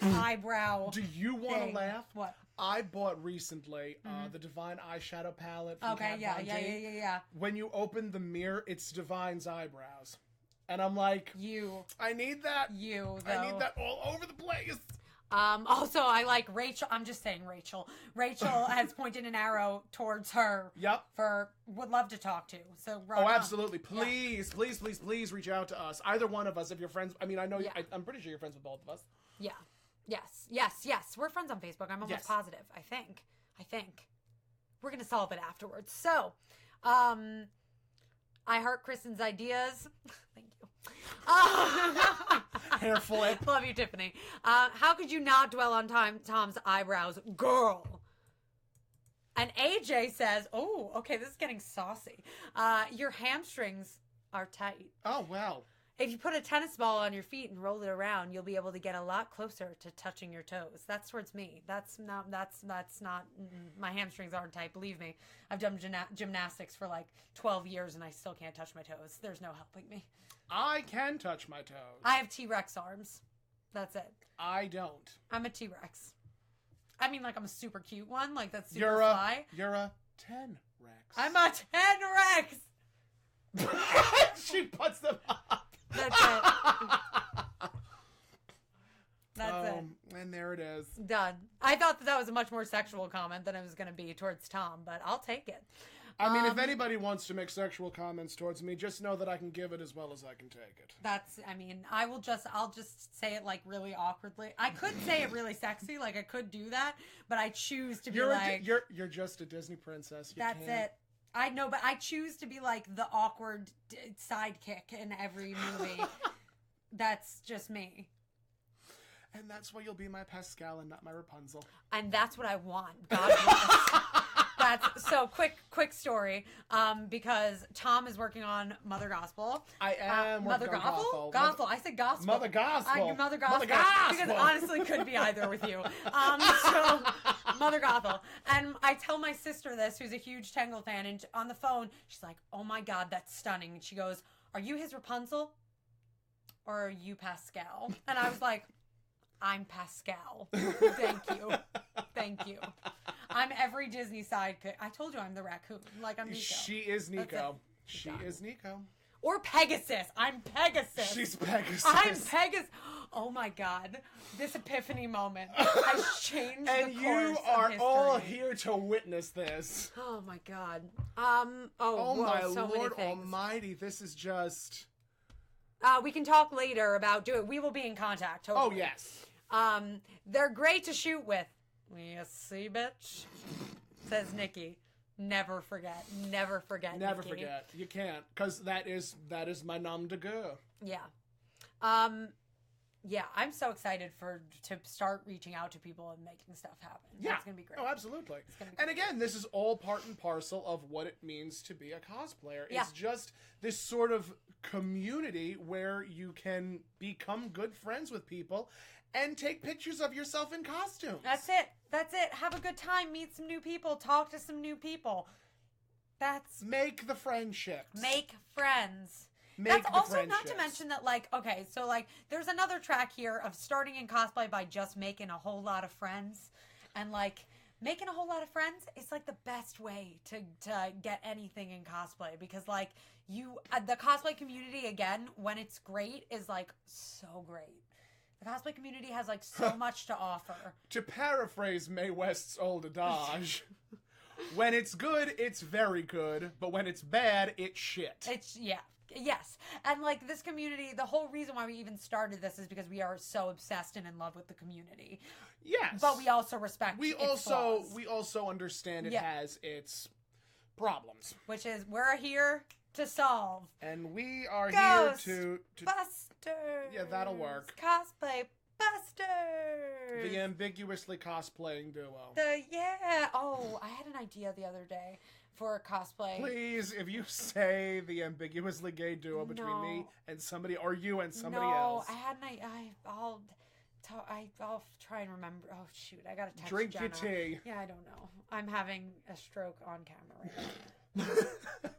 eyebrow. Do you want to laugh? What? I bought recently the Divine eyeshadow palette from Kat Von D. Yeah. When you open the mirror, it's Divine's eyebrows. And I'm like, I need that. I need that all over the place. Also, I like Rachel. I'm just saying Rachel. Rachel has pointed an arrow towards her. Yep. Would love to talk to. So, absolutely. Please, please reach out to us. Either one of us, if you're friends. I mean, I know, I'm pretty sure you're friends with both of us. Yeah. Yes. We're friends on Facebook. I'm almost positive. I think. We're going to solve it afterwards. So, I heart Kristen's ideas. Thank you. Hair flip. Love you, Tiffany. How could you not dwell on Tom's eyebrows? Girl. And AJ says, oh, okay, this is getting saucy. Your hamstrings are tight. Oh, wow. If you put a tennis ball on your feet and roll it around, you'll be able to get a lot closer to touching your toes. That's towards me. That's not, my hamstrings aren't tight. Believe me. I've done gymnastics for like 12 years and I still can't touch my toes. There's no helping me. I can touch my toes. I have T-Rex arms. That's it. I don't. I'm a T-Rex. I mean, like, I'm a super cute one. Like, that's super fly. You're a 10-Rex. I'm a 10-Rex! She puts them up. That's it. That's it. And there it is. Done. I thought that was a much more sexual comment than it was going to be towards Tom, but I'll take it. I mean, if anybody wants to make sexual comments towards me, just know that I can give it as well as I can take it. I'll just say it like really awkwardly. I could say it really sexy, like I could do that, but I choose to be you're just a Disney princess. That's it. I know, but I choose to be like the awkward sidekick in every movie. That's just me. And that's why you'll be my Pascal and not my Rapunzel. And that's what I want. God bless. That's so quick story. Because Tom is working on Mother Gospel. I am Mother working on Gospel. I said Gospel. Mother Gospel. Mother Gospel. Because honestly, could be either with you. So Mother Gospel. And I tell my sister this, who's a huge Tangle fan, and on the phone, she's like, "Oh my God, that's stunning." And she goes, "Are you his Rapunzel, or are you Pascal?" And I was like, I'm Pascal. Thank you. I'm every Disney sidekick. I told you I'm the raccoon. Like, I'm Nico. She is Nico. She is Nico. Or Pegasus. I'm Pegasus. She's Pegasus. I'm Pegasus. Oh my God. This epiphany moment has changed the course of history. And you are all here to witness this. Oh my God. My Lord Almighty. This is just... we can talk later about we will be in contact. Hopefully. Oh, yes. They're great to shoot with. You see, bitch? Says Nikki. Never forget. Never forget, Never Nikki. forget. You can't. Because that is my nom de guerre. Yeah. Yeah, I'm so excited to start reaching out to people and making stuff happen. Yeah. It's going to be great. Oh, absolutely. And again, this is all part and parcel of what it means to be a cosplayer. Yeah. It's just this sort of community where you can become good friends with people and take pictures of yourself in costumes. That's it. Have a good time. Meet some new people. Talk to some new people. Make the friendships. Make friends. That's also not to mention that, like, okay, so, like, there's another track here of starting in cosplay by just making a whole lot of friends. And, like, making a whole lot of friends is, like, the best way to get anything in cosplay. Because, like, the cosplay community, again, when it's great, is, like, so great. The cosplay community has, like, so much to offer. To paraphrase Mae West's old adage, when it's good, it's very good. But when it's bad, it's shit. Yes. And, like, this community, the whole reason why we even started this is because we are so obsessed and in love with the community. Yes. But we also respect its flaws. We also understand it has its problems. Which is, we're here to solve. And we are here to... Busters. Yeah, that'll work. Cosplay Busters. The ambiguously cosplaying duo. Oh, I had an idea the other day for a cosplay. Please, if you say the ambiguously gay duo between me and somebody, or you and somebody else. No, I had an idea. I'll try and remember. Oh shoot, I gotta text Drink Jenna. your tea. Yeah, I don't know. I'm having a stroke on camera right now.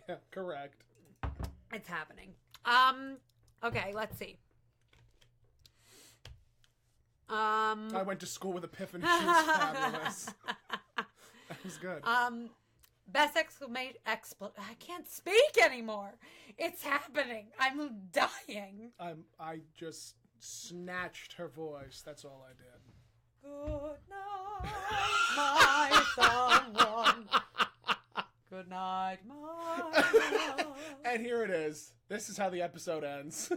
Yeah, correct. It's happening. Okay, let's see. I went to school with Epiphany. She was fabulous. That was good. Best exclamation! I can't speak anymore. It's happening. I'm dying. I just snatched her voice. That's all I did. Good night, my someone. Good night, my love. And here it is. This is how the episode ends.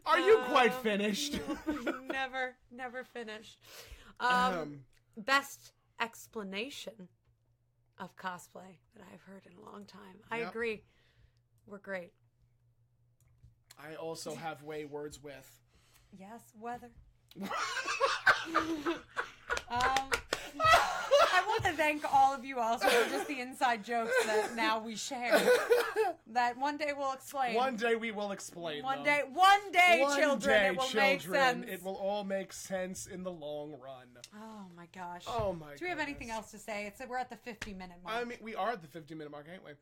Are you quite finished? Never finished. Best explanation of cosplay that I've heard in a long time. I agree. We're great. I also have words with. Yes, weather. I want to thank all of you also for just the inside jokes that now we share. That one day we'll explain. One day we will explain. One day, children, it will make sense. It will all make sense in the long run. Oh my gosh. Oh my goodness. Do we have anything else to say? We're at the 50-minute mark. I mean, we are at the 50-minute mark, ain't we?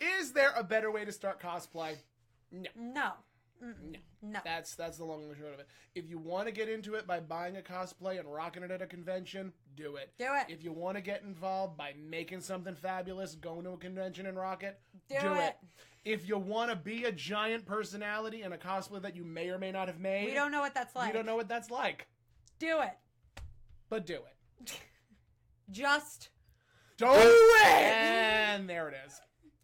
Is there a better way to start cosplay? No. No. That's the long and the short of it. If you want to get into it by buying a cosplay and rocking it at a convention, do it. Do it. If you want to get involved by making something fabulous, going to a convention and rock it, do it. If you want to be a giant personality in a cosplay that you may or may not have made, we don't know what that's like. We don't know what that's like. Do it. But do it. Just do it! And there it is.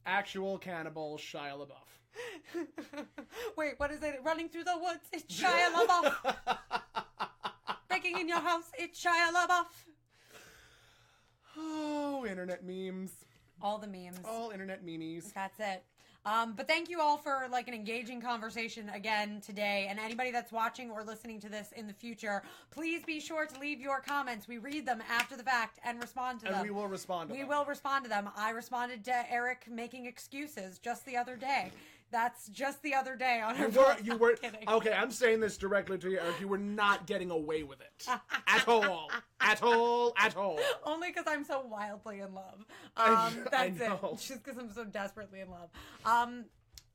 Actual cannibal Shia LaBeouf. Wait, what is it? Running through the woods, it's Shia LaBeouf. Breaking in your house, it's Shia LaBeouf. Oh, internet memes. All the memes. All internet memes. That's it. But thank you all for an engaging conversation again today. And anybody that's watching or listening to this in the future, please be sure to leave your comments. We read them after the fact and respond to them. And we will respond to them. We will respond to them. I responded to Eric making excuses just the other day. That's just the other day on her. You were okay. I'm saying this directly to you, Eric. You were not getting away with it at all, at all. Only because I'm so wildly in love. That's it. Just because I'm so desperately in love.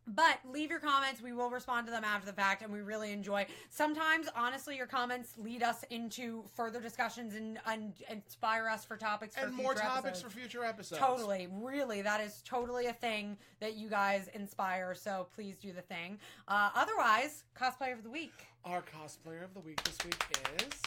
But leave your comments. We will respond to them after the fact, and we really enjoy. Sometimes, honestly, your comments lead us into further discussions and inspire us for topics for and future more topics episodes. For future episodes. Totally, really, that is totally a thing that you guys inspire. So please do the thing. Otherwise, cosplayer of the week. Our cosplayer of the week this week is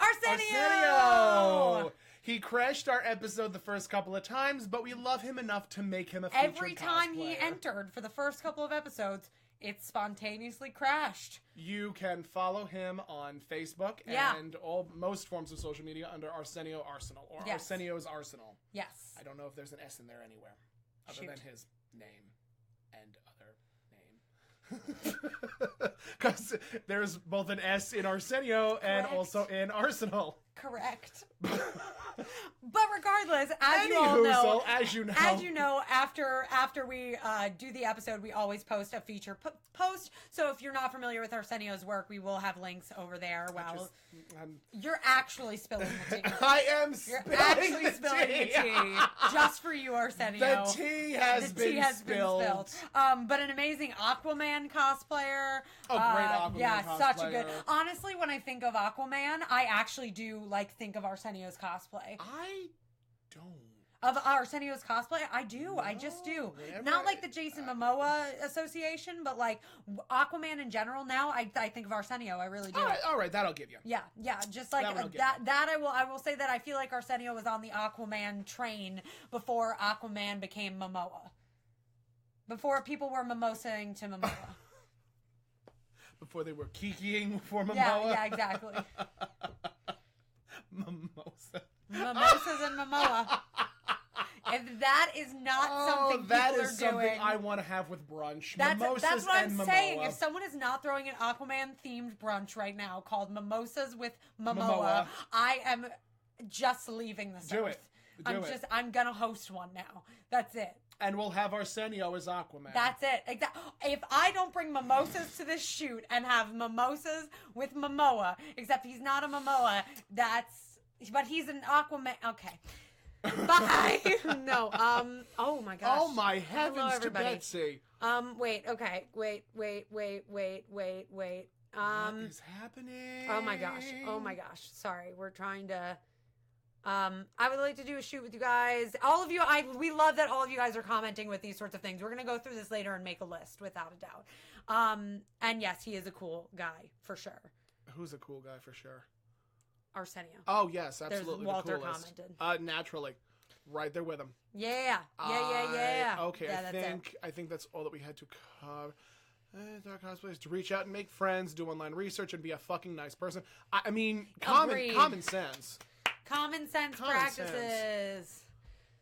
Arsenio. He crashed our episode the first couple of times, but we love him enough to make him a featured Every time cosplayer. he entered for the first couple of episodes, it spontaneously crashed. You can follow him on Facebook and most forms of social media under Arsenio Arsenal or Arsenio's Arsenal. Yes. I don't know if there's an S in there anywhere other than his name and other name. Because there's both an S in Arsenio and also in Arsenal. Correct. But regardless, as you know, after we do the episode, we always post a feature post. So if you're not familiar with Arsenio's work, we will have links over there. Wow, you're actually spilling the tea. I am. You're actually spilling the tea just for you, Arsenio. The tea has been spilled. But an amazing Aquaman cosplayer. Oh, great Aquaman cosplayer. Such a good. Honestly, when I think of Aquaman, I actually do think of Arsenio's cosplay. I don't. Of Arsenio's cosplay? I do. No, I just do. Not like the Jason Momoa association, but Aquaman in general. Now I think of Arsenio. I really do. All right, that'll give you. Yeah. Just like that I will say that I feel like Arsenio was on the Aquaman train before Aquaman became Momoa. Before people were mimosaing to Momoa. Before they were kikiing for Momoa. Yeah, exactly. Mimosas and Momoa. If that is not something people are doing, that is something I want to have with brunch. That's what I'm saying. Momoa. If someone is not throwing an Aquaman-themed brunch right now called Mimosas with Momoa, I am just leaving this earth. I'm gonna host one now. That's it. And we'll have Arsenio as Aquaman. That's it. If I don't bring mimosas to this shoot and have mimosas with Momoa, except he's not a Momoa, but he's an Aquaman. Okay. Bye. No. Oh my gosh. Oh my heavens. Hello, to everybody. Betsy. Wait. Okay. Wait. What is happening? Oh my gosh. Sorry. We're trying to. I would like to do a shoot with you guys. All of you, we love that all of you guys are commenting with these sorts of things. We're going to go through this later and make a list, without a doubt. And yes, he is a cool guy, for sure. Who's a cool guy, for sure? Arsenio. Oh, yes, absolutely. Walter the coolest. commented. Naturally. Right there with him. Yeah. Okay, Yeah, I think that's all that we had to cover. Dark cosplays to reach out and make friends, do online research, and be a fucking nice person. I mean, common sense. Common sense practices.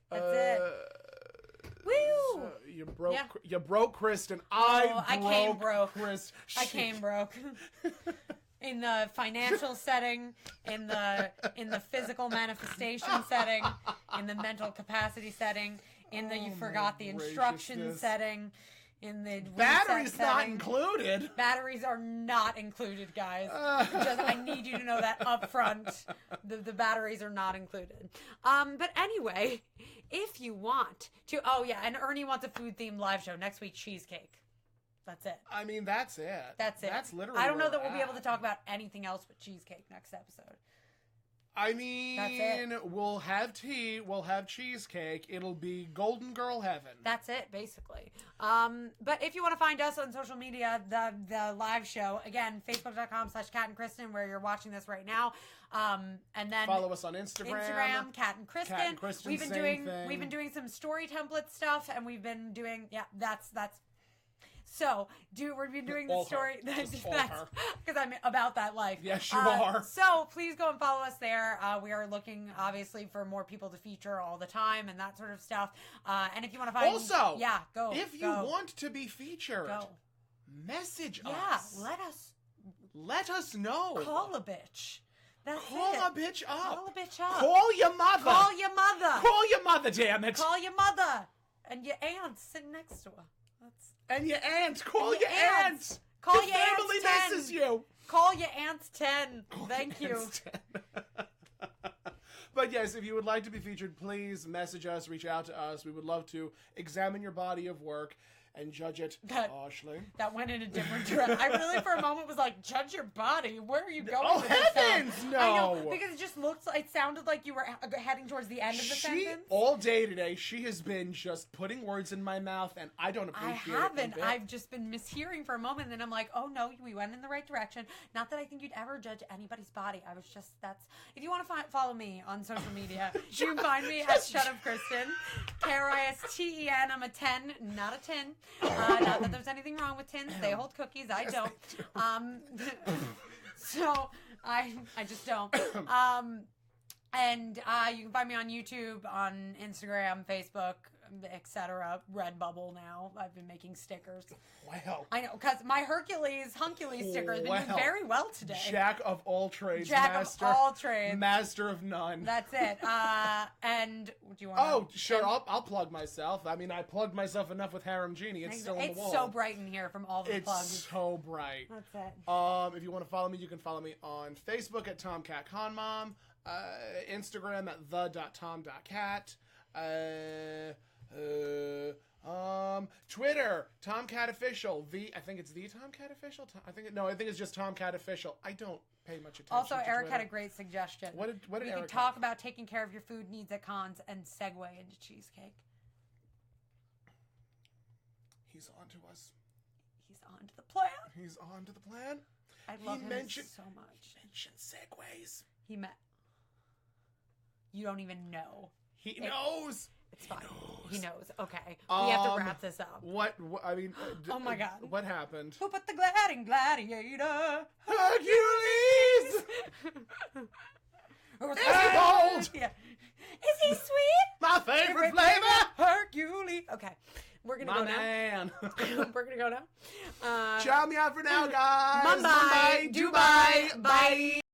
That's it. Woo! So you broke Kristen. I came broke. Kristen. I came broke. In the financial setting, in the physical manifestation setting, in the mental capacity setting, in the you forgot the instructions setting. In the batteries not included. Batteries are not included, guys. I need you to know that up front. The batteries are not included. But anyway, if you want to, and Ernie wants a food themed live show next week. Cheesecake. That's it. I mean, that's it. That's it. That's literally. I don't know that we'll be able to talk about anything else but cheesecake next episode. I mean, we'll have tea, we'll have cheesecake, it'll be Golden Girl heaven. Then it, basically. But if you want to find us on social media, the live show, again, facebook.com/Catt and Kristen, where you're watching this right now. And then follow us on Instagram. Catt and Kristen. Catt and Kristen, we've been doing some story template stuff, and we've been doing, that's. So, we've been doing the story. Because I'm about that life. Yes, you are. So, please go and follow us there. We are looking, obviously, for more people to feature all the time and that sort of stuff. And if you want to find... Also, go. If you want to be featured, message us. Yeah, let us know. Call a bitch. Call a bitch up. Call a bitch up. Call your mother. Call your mother. Call your mother, damn it. Call your mother. And your aunt sitting next to her. And your aunt. Call your aunt. Call your your family aunt 10. misses you. Call your aunt's 10. Thank you. But yes, if you would like to be featured, please message us, reach out to us. We would love to examine your body of work and judge it harshly. That went in a different direction. I really, for a moment, was like, judge your body. Where are you going? Oh, with heavens, this no! I know, because it just it sounded like you were heading towards the end of the sentence. All day today, she has been just putting words in my mouth, and I don't appreciate it. I haven't. I've just been mishearing for a moment, and then I'm like, oh no, we went in the right direction. Not that I think you'd ever judge anybody's body. I was just, if you want to follow me on social media, you can find me at Shut Up Kristen. Kristen. I'm a 10, not a 10. Not that there's anything wrong with tins. They hold cookies. I don't. So I just don't. And you can find me on YouTube, on Instagram, Facebook, etc. Redbubble now. I've been making stickers. Wow. I know, because my Hercules sticker has been doing very well today. Jack of all trades. Of all trades. Master of none. That's it. And do you want sure. I'll plug myself. I mean, I plugged myself enough with Harem Genie. It's still on the wall. It's so bright in here from all the plugs. It's so bright. That's it. If you want to follow me, you can follow me on Facebook at TomCatConMom, Instagram at the.tom.cat, Twitter, Tomcat Official. I think it's the Tomcat Official. I think it's just Tomcat Official. I don't pay much attention. Also, to Eric Twitter. had a great suggestion. What did we Eric could talk about taking care of your food needs at cons and segue into cheesecake. He's on to us. He's on to the plan. He's on to the plan. I love him so much. He mentioned segues. You don't even know. He knows. It's fine. He knows. Okay. We have to wrap this up. What I mean... oh my God. What happened? Who put the gladiator? Hercules! Is he bold? Yeah. Is he sweet? My favorite flavor? Hercules. Okay. We're going to go man. now. We're going to go now. Ciao me out for now, guys. Mumbai. Dubai. Bye.